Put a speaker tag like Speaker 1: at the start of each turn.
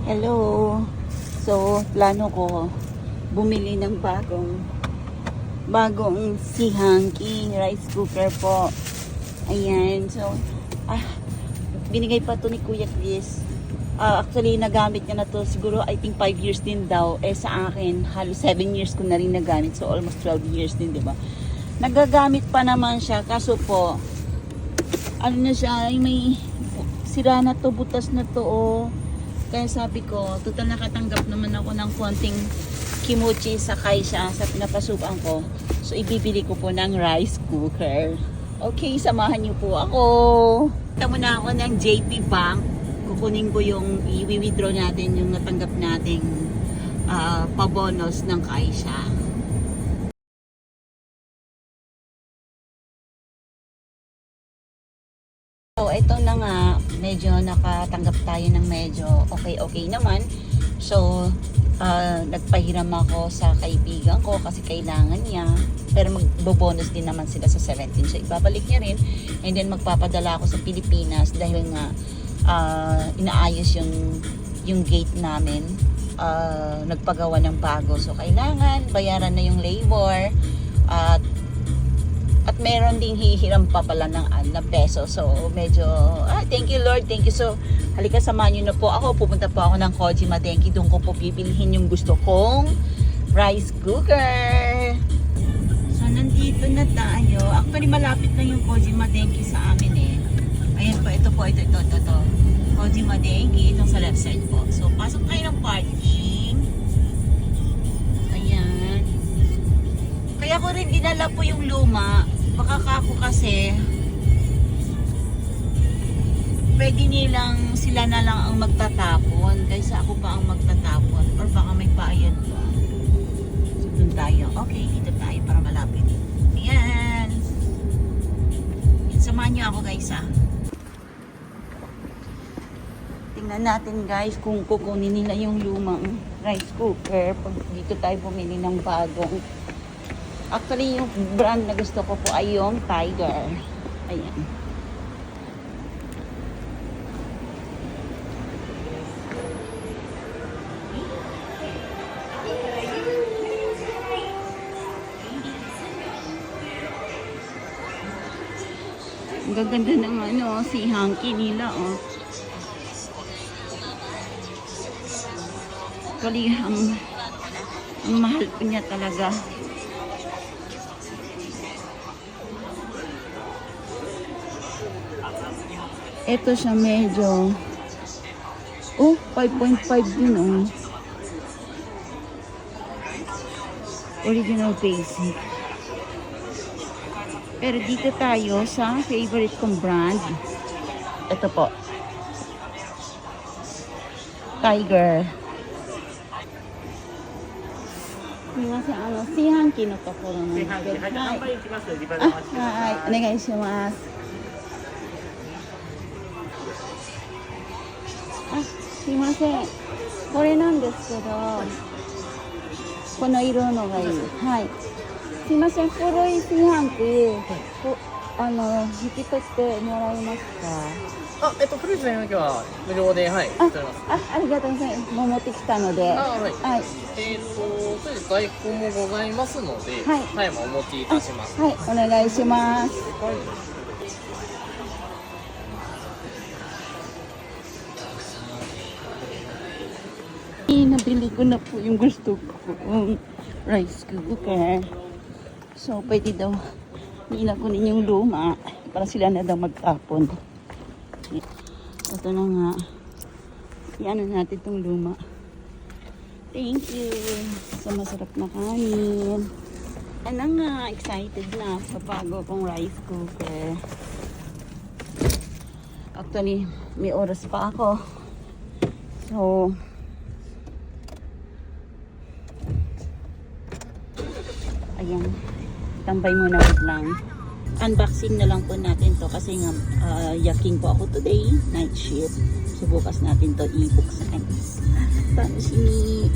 Speaker 1: Hello. So, plano ko bumili ng bagong Sihangki rice cooker po. Ayan. So, binigay pa to ni Kuya Chris. Actually, nagamit niya na to siguro I think 5 years din daw. Sa akin, halos 7 years ko na rin nagamit. So, almost 12 years din, di ba? Nagagamit pa naman siya. Kaso po, ano na siya, may sira na to, butas na to, oh. Kaya sabi ko, total nakatanggap naman ako ng konting kimochi sa kaisha sa pinapasukan ko. So, ibibili ko po ng rice cooker. Okay, samahan niyo po ako. Punta muna ako ng JP Bank. Kukunin ko yung i-withdraw natin yung natanggap nating pabonos ng kaisha. So, ito na nga, medyo nakatanggap tayo ng medyo okay naman. So, nagpahiram ako sa kaibigan ko kasi kailangan niya. Pero magbobonus din naman sila sa 17. So, ibabalik niya rin. And then, magpapadala ako sa Pilipinas dahil nga inaayos yung gate namin. Nagpagawa ng bago. So, kailangan bayaran na yung labor. At meron ding hihiram pa pala ng peso. So, medyo, thank you Lord, thank you. So, halika samahan nyo na po ako. Pupunta po ako ng Kojima Denki. Doon ko po bibilihin yung gusto kong rice cooker. So, nandito na tayo. Actually, malapit na yung Kojima Denki sa amin eh. Ayan po, ito. Kojima Denki, itong sa left side po. So, pasok tayo ng parking. Ayan. Kaya ko rin dinala po yung luma. Baka ako kasi pwede nilang sila na lang ang magtatapon kaysa ako pa ang magtatapon or baka may bayad pa. So, dun tayo. Okay, dito tayo para malapit. Ayan. Samahan nyo ako guys Tingnan natin guys kung kukunin nila yung lumang rice cooker pag dito tayo bumili ng bagong. Actually, yung brand na gusto ko po ay yung Tiger. Ayan. Ang gaganda ng Sihangki nila, oh. Actually, ang mahal po niya talaga. Ito siya medyo 5.5 din original basic. Pero dito tayo sa favorite kong brand. Ito po, Tiger. Sihangki no tokoro no.はい、お願いします。すいません。これなんですけど、この色のがいい。はい。すいません。古い炊飯器、引き取ってもらえますか？
Speaker 2: 古い炊飯器は無料で、はい、取れます。
Speaker 1: ありがとうございます。もう持ってきたので。
Speaker 2: はい。
Speaker 1: はい。
Speaker 2: それで在庫もございますので、はい、お持ちいたします。
Speaker 1: はい、お願いします。Nabili ko na po yung gusto ko rice cooker. So, pwede daw nila kunin yung luma para sila na daw magtapon. Ito na nga. Iyan na natin itong luma. Thank you sa masarap na kanin. Ano nga, excited na sa bago kong rice cooker. Actually, may oras pa ako. So, ayan, tambay muna lang. Unboxing na lang po natin to kasi nga yaking po ako today, night shift. So bukas natin to i-buksan. Tanoshimi.